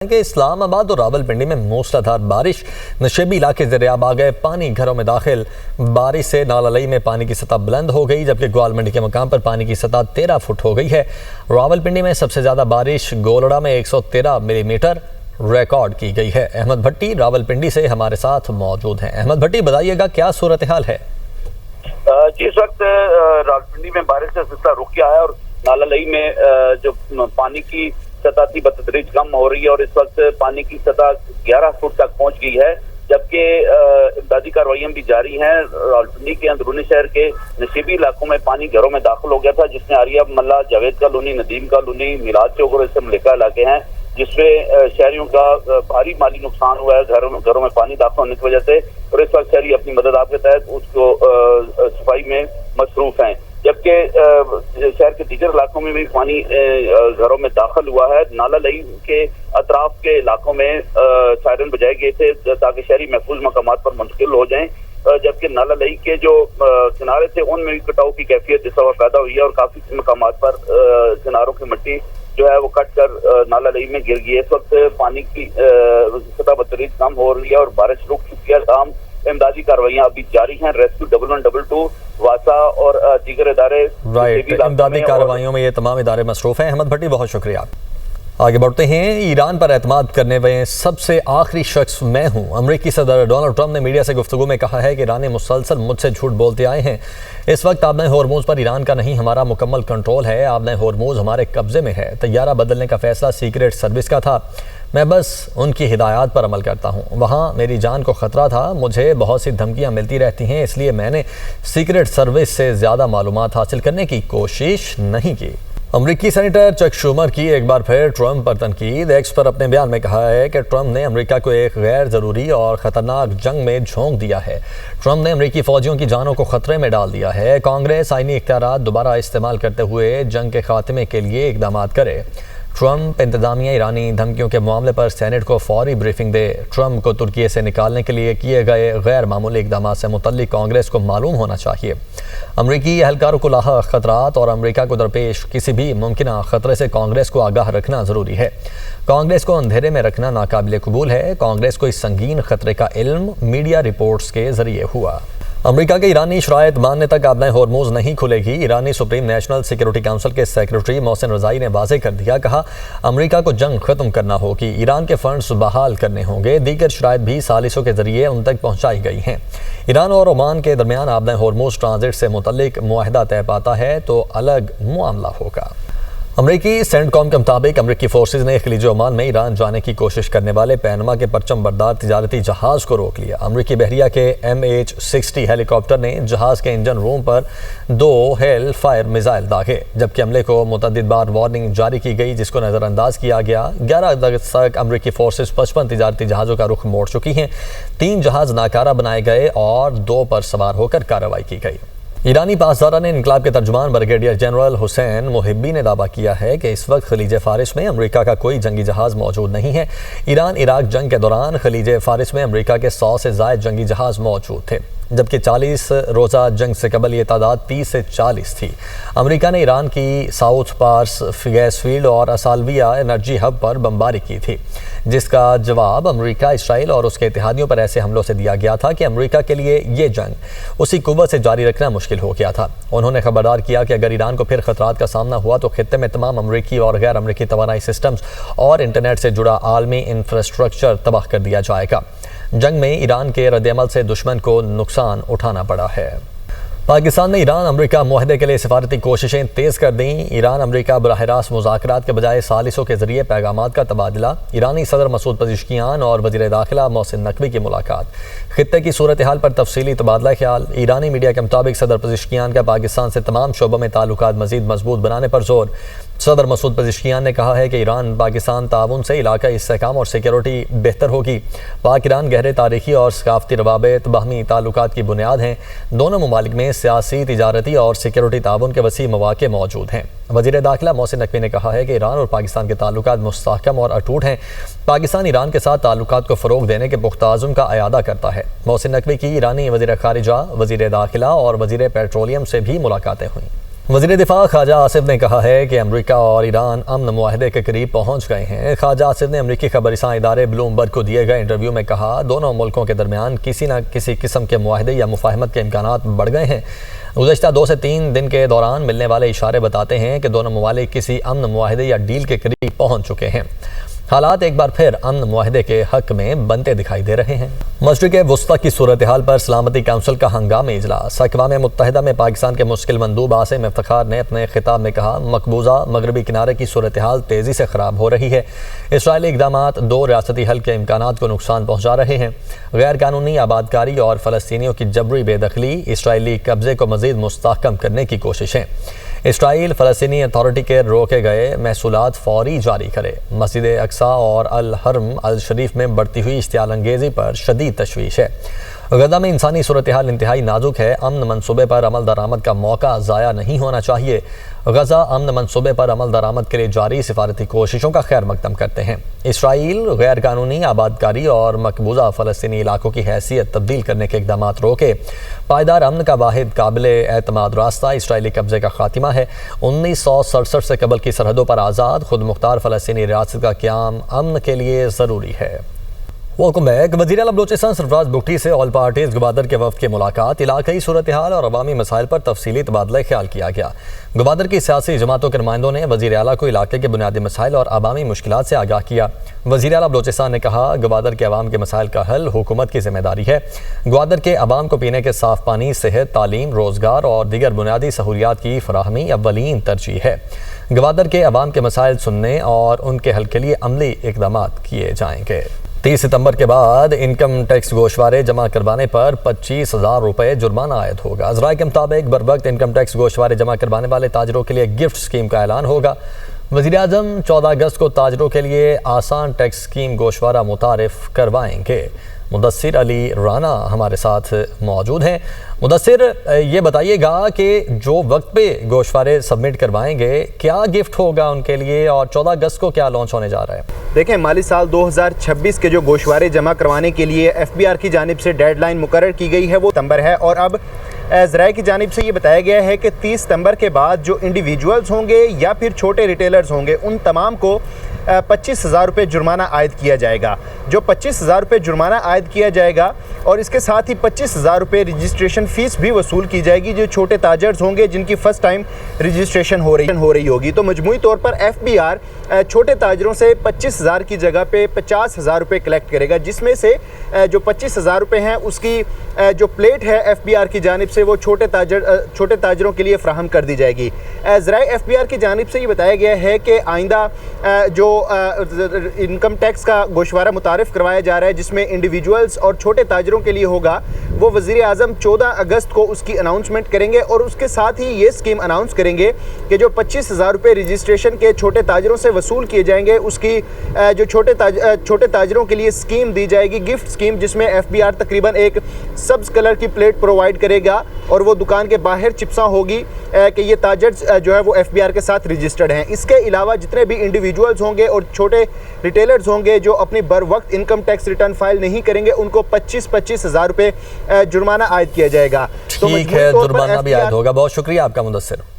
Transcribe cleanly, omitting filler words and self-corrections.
کہ اسلام آباد اور راولپنڈی میں موسلادھار بارش، نشیبی علاقے زیرآب آ گئے، پانی گھروں میں داخل۔ بارش سے نالہ لئی میں پانی کی سطح بلند ہو گئی، جبکہ گوالمنڈی کے مقام پر پانی کی سطح 13 فٹ ہو گئی ہے۔ راولپنڈی میں سب سے زیادہ بارش گولڑا میں 113 ملی میٹر ریکارڈ کی گئی ہے۔ احمد بھٹی راولپنڈی سے ہمارے ساتھ موجود ہیں۔ احمد بھٹی، بتائیے گا کیا صورتحال ہے؟ جی، اس وقت راولپنڈی میں بارش کا سلسلہ رک گیا ہے اور نالہ لئی میں جو پانی کی سطح تھی بتدریج کم ہو رہی ہے اور اس وقت پانی کی سطح 11 فٹ تک پہنچ گئی ہے، جبکہ امدادی کارروائیاں بھی جاری ہیں۔ راولپنڈی کے اندرونی شہر کے نشیبی علاقوں میں پانی گھروں میں داخل ہو گیا تھا، جس میں آریہ ملا، جاوید کالونی، ندیم کالونی، میلاد چوک اور اس سے ملکہ علاقے ہیں، جس میں شہریوں کا بھاری مالی نقصان ہوا ہے گھروں میں پانی داخل ہونے کی وجہ سے، اور اس وقت شہری اپنی مدد آپ کے تحت اس کو صفائی میں مصروف ہیں، جبکہ شہر کے دیگر علاقوں میں بھی پانی گھروں میں داخل ہوا ہے۔ نالہ لئی کے اطراف کے علاقوں میں سائرن بجائے گئے تھے تاکہ شہری محفوظ مقامات پر منتقل ہو جائیں، جبکہ نالہ لئی کے جو کنارے تھے ان میں بھی کٹاؤ کی کیفیت اس وقت پیدا ہوئی ہے اور کافی مقامات پر کناروں کی مٹی جو ہے وہ کٹ کر نالہ لئی میں گر گئی ہے۔ اس وقت پانی کی سطح بتدریج کم ہو رہی ہے اور بارش رک چکی ہے، تاہم امدادی کارروائیاں ابھی جاری ہیں۔ ریسکیو 1112 واسا اور دیگر ادارے امدادی کارروائیوں میں یہ تمام ادارے مصروف ہیں۔ احمد بھٹی، بہت شکریہ۔ آگے بڑھتے ہیں۔ ایران پر اعتماد کرنے والے سب سے آخری شخص میں ہوں۔ امریکی صدر ڈونلڈ ٹرمپ نے میڈیا سے گفتگو میں کہا ہے کہ ایرانی مسلسل مجھ سے جھوٹ بولتے آئے ہیں۔ اس وقت آبنۂ ہورموز پر ایران کا نہیں، ہمارا مکمل کنٹرول ہے۔ آبنۂ ہورموز ہمارے قبضے میں ہے۔ طیارہ بدلنے کا فیصلہ سیکریٹ سروس کا تھا، میں بس ان کی ہدایات پر عمل کرتا ہوں۔ وہاں میری جان کو خطرہ تھا، مجھے بہت سی دھمکیاں ملتی رہتی ہیں، اس لیے میں نے سیکریٹ سروس سے زیادہ معلومات حاصل کرنے کی کوشش نہیں کی۔ امریکی سینیٹر چک شومر کی ایک بار پھر ٹرمپ پر تنقید۔ ایکس پر اپنے بیان میں کہا ہے کہ ٹرمپ نے امریکہ کو ایک غیر ضروری اور خطرناک جنگ میں جھونک دیا ہے۔ ٹرمپ نے امریکی فوجیوں کی جانوں کو خطرے میں ڈال دیا ہے۔ کانگریس آئینی اختیارات دوبارہ استعمال کرتے ہوئے جنگ کے خاتمے کے لیے اقدامات کرے۔ ٹرمپ انتظامیہ ایرانی دھمکیوں کے معاملے پر سینیٹ کو فوری بریفنگ دے۔ ٹرمپ کو ترکی سے نکالنے کے لیے کیے گئے غیر معمولی اقدامات سے متعلق کانگریس کو معلوم ہونا چاہیے۔ امریکی اہلکاروں کو لاحق خطرات اور امریکہ کو درپیش کسی بھی ممکنہ خطرے سے کانگریس کو آگاہ رکھنا ضروری ہے۔ کانگریس کو اندھیرے میں رکھنا ناقابل قبول ہے۔ کانگریس کو اس سنگین خطرے کا علم میڈیا رپورٹس کے ذریعے ہوا۔ امریکہ کے ایرانی شرائط ماننے تک آبنۂ ہورموز نہیں کھلے گی۔ ایرانی سپریم نیشنل سیکیورٹی کونسل کے سیکریٹری محسن رضائی نے واضح کر دیا، کہا امریکہ کو جنگ ختم کرنا ہوگی، ایران کے فنڈز بحال کرنے ہوں گے، دیگر شرائط بھی ثالثوں کے ذریعے ان تک پہنچائی گئی ہیں۔ ایران اور عمان کے درمیان آبنۂ ہورموز ٹرانزٹ سے متعلق معاہدہ طے پاتا ہے تو الگ معاملہ ہوگا۔ امریکی سینٹ کام کے مطابق امریکی فورسز نے خلیج عمان میں ایران جانے کی کوشش کرنے والے پینما کے پرچم بردار تجارتی جہاز کو روک لیا۔ امریکی بحریہ کے MH-60 ہیلی کاپٹر نے جہاز کے انجن روم پر 2 ہیل فائر میزائل داغے، جبکہ عملے کو متعدد بار وارننگ جاری کی گئی جس کو نظر انداز کیا گیا۔ 11 اگست تک امریکی فورسز 55 تجارتی جہازوں کا رخ موڑ چکی ہیں۔ 3 جہاز ناکارہ بنائے گئے اور 2 پر سوار ہو کر کارروائی کی گئی۔ ایرانی پاسداران انقلاب کے ترجمان بریگیڈیئر جنرل حسین محبی نے دعویٰ کیا ہے کہ اس وقت خلیج فارس میں امریکہ کا کوئی جنگی جہاز موجود نہیں ہے۔ ایران عراق جنگ کے دوران خلیج فارس میں امریکہ کے 100 سے زائد جنگی جہاز موجود تھے، جبکہ 40 روزہ جنگ سے قبل یہ تعداد 30 سے 40 تھی۔ امریکہ نے ایران کی ساؤتھ پارس گیس فیلڈ اور اسالویہ انرجی ہب پر بمباری کی تھی، جس کا جواب امریکہ، اسرائیل اور اس کے اتحادیوں پر ایسے حملوں سے دیا گیا تھا کہ امریکہ کے لیے یہ جنگ اسی قوت سے جاری رکھنا مشکل ہو گیا تھا۔ انہوں نے خبردار کیا کہ اگر ایران کو پھر خطرات کا سامنا ہوا تو خطے میں تمام امریکی اور غیر امریکی توانائی سسٹمز اور انٹرنیٹ سے جڑا عالمی انفراسٹرکچر تباہ کر دیا جائے گا۔ جنگ میں ایران کے رد عمل سے دشمن کو نقصان اٹھانا پڑا ہے۔ پاکستان نے ایران امریکہ معاہدے کے لیے سفارتی کوششیں تیز کر دیں۔ ایران امریکہ براہ راست مذاکرات کے بجائے ثالثوں کے ذریعے پیغامات کا تبادلہ۔ ایرانی صدر مسعود پزشکیان اور وزیر داخلہ محسن نقوی کی ملاقات۔ خطے کی صورتحال پر تفصیلی تبادلہ خیال۔ ایرانی میڈیا کے مطابق صدر پزشکیان کا پاکستان سے تمام شعبوں میں تعلقات مزید مضبوط بنانے پر زور۔ صدر مسعود پزشکیان نے کہا ہے کہ ایران پاکستان تعاون سے علاقائی استحکام اور سیکیورٹی بہتر ہوگی۔ پاک ایران گہرے تاریخی اور ثقافتی روابط باہمی تعلقات کی بنیاد ہیں۔ دونوں ممالک میں سیاسی، تجارتی اور سیکیورٹی تعاون کے وسیع مواقع موجود ہیں۔ وزیر داخلہ محسن نقوی نے کہا ہے کہ ایران اور پاکستان کے تعلقات مستحکم اور اٹوٹ ہیں۔ پاکستان ایران کے ساتھ تعلقات کو فروغ دینے کے پختہ عزم کا اعادہ کرتا ہے۔ محسن نقوی کی ایرانی وزیر خارجہ، وزیر داخلہ اور وزیر پیٹرولیم سے بھی ملاقاتیں ہوئیں۔ وزیر دفاع خواجہ آصف نے کہا ہے کہ امریکہ اور ایران امن معاہدے کے قریب پہنچ گئے ہیں۔ خواجہ آصف نے امریکی خبر رساں ادارے بلومبرگ کو دیے گئے انٹرویو میں کہا دونوں ملکوں کے درمیان کسی نہ کسی قسم کے معاہدے یا مفاہمت کے امکانات بڑھ گئے ہیں۔ گزشتہ 2 سے 3 دن کے دوران ملنے والے اشارے بتاتے ہیں کہ دونوں ممالک کسی امن معاہدے یا ڈیل کے قریب پہنچ چکے ہیں۔ حالات ایک بار پھر امن معاہدے کے حق میں بنتے دکھائی دے رہے ہیں۔ مشرق وسطی کی صورتحال پر سلامتی کونسل کا ہنگامی اجلاس۔ اقوام متحدہ میں پاکستان کے مشکل مندوب عاصم افتخار نے اپنے خطاب میں کہا مقبوضہ مغربی کنارے کی صورتحال تیزی سے خراب ہو رہی ہے۔ اسرائیلی اقدامات 2 ریاستی حل کے امکانات کو نقصان پہنچا رہے ہیں۔ غیر قانونی آبادکاری اور فلسطینیوں کی جبری بے دخلی اسرائیلی قبضے کو مزید مستحکم کرنے کی کوششیں۔ اسرائیل فلسطینی اتھارٹی کے روکے گئے محصولات فوری جاری کرے۔ مسجد اقصیٰ اور الحرم الشریف میں بڑھتی ہوئی اشتعال انگیزی پر شدید تشویش ہے۔ غزہ میں انسانی صورتحال انتہائی نازک ہے۔ امن منصوبے پر عمل درآمد کا موقع ضائع نہیں ہونا چاہیے۔ غزہ امن منصوبے پر عمل درآمد کے لیے جاری سفارتی کوششوں کا خیر مقدم کرتے ہیں۔ اسرائیل غیر قانونی آبادکاری اور مقبوضہ فلسطینی علاقوں کی حیثیت تبدیل کرنے کے اقدامات روکے۔ پائیدار امن کا واحد قابل اعتماد راستہ اسرائیلی قبضے کا خاتمہ ہے۔ 1967 سے قبل کی سرحدوں پر آزاد خود مختار فلسطینی ریاست کا قیام امن کے لیے ضروری ہے۔ Welcome back. وزیر اعلیٰ بلوچستان سرفراز بگٹی سے آل پارٹیز گوادر کے وفد کی ملاقات۔ علاقائی صورتحال اور عوامی مسائل پر تفصیلی تبادلہ خیال کیا گیا۔ گوادر کی سیاسی جماعتوں کے نمائندوں نے وزیر اعلیٰ کو علاقے کے بنیادی مسائل اور عوامی مشکلات سے آگاہ کیا۔ وزیر اعلیٰ بلوچستان نے کہا گوادر کے عوام کے مسائل کا حل حکومت کی ذمہ داری ہے۔ گوادر کے عوام کو پینے کے صاف پانی، صحت، تعلیم، روزگار اور دیگر بنیادی سہولیات کی فراہمی اولین ترجیح ہے۔ گوادر کے عوام کے مسائل سننے اور ان کے حل کے لیے عملی اقدامات کیے جائیں گے۔ 30 ستمبر کے بعد انکم ٹیکس گوشوارے جمع کروانے پر 25,000 روپے جرمانہ عائد ہوگا۔ ذرائع کے مطابق بر وقت انکم ٹیکس گوشوارے جمع کروانے والے تاجروں کے لیے گفٹ اسکیم کا اعلان ہوگا۔ وزیر اعظم 14 اگست کو تاجروں کے لیے آسان ٹیکس اسکیم گوشوارہ متعارف کروائیں گے۔ مدثر علی رانا ہمارے ساتھ موجود ہیں۔ مدثر، یہ بتائیے گا کہ جو وقت پہ گوشوارے سبمٹ کروائیں گے کیا گفٹ ہوگا ان کے لیے، اور 14 اگست کو کیا لانچ ہونے جا رہا ہے؟ دیکھیں، مالی سال 2026 کے جو گوشوارے جمع کروانے کے لیے FBR کی جانب سے ڈیڈ لائن مقرر کی گئی ہے وہ ستمبر ہے، اور اب ذرائع کی جانب سے یہ بتایا گیا ہے کہ 30 ستمبر کے بعد جو انڈیویجولز ہوں گے یا پھر چھوٹے ریٹیلرز ہوں گے ان تمام کو 25,000 روپے جرمانہ عائد کیا جائے گا۔ جو 25,000 روپے جرمانہ عائد کیا جائے گا اور اس کے ساتھ ہی 25,000 روپے رجسٹریشن فیس بھی وصول کی جائے گی جو چھوٹے تاجرز ہوں گے جن کی فرسٹ ٹائم رجسٹریشن ہو رہی ہوگی۔ تو مجموعی طور پر FBR چھوٹے تاجروں سے 25,000 کی جگہ پہ 50,000 روپے کلیکٹ کرے گا، جس میں سے جو 25,000 روپے ہیں اس کی جو پلیٹ ہے FBR کی جانب سے وہ چھوٹے تاجروں کے لیے فراہم کر دی جائے گی۔ ذرائع FBR کی جانب سے یہ بتایا گیا ہے کہ آئندہ جو انکم ٹیکس کا گوشوارہ متعارف کروایا جا رہا ہے جس میں انڈیویجولز اور چھوٹے تاجروں کے لیے ہوگا، وہ وزیر اعظم 14 اگست کو اس کی اناؤنسمنٹ کریں گے، اور اس کے ساتھ ہی یہ اسکیم اناؤنس کریں گے کہ جو 25,000 روپے رجسٹریشن کے چھوٹے تاجروں سے وصول کیے جائیں گے اس کی جو چھوٹے تاجروں کے لیے اسکیم دی جائے گی، گفٹ اسکیم، جس میں FBR تقریباً ایک سبز کلر کی پلیٹ پرووائڈ کرے گا اور وہ دکان کے باہر چپساں ہوگی کہ یہ تاجر جو ہے وہ FBR کے ساتھ رجسٹرڈ ہیں۔ اس کے علاوہ جتنے بھی انڈیویجولز ہوں گے اور چھوٹے ریٹیلرز ہوں گے جو اپنی بر وقت انکم ٹیکس ریٹرن فائل نہیں کریں گے ان کو 25,000 روپے جرمانہ عائد کیا جائے گا۔ ٹھیک ہے، جرمانہ بھی عائد ہوگا۔ بہت شکریہ آپ کا مدثر۔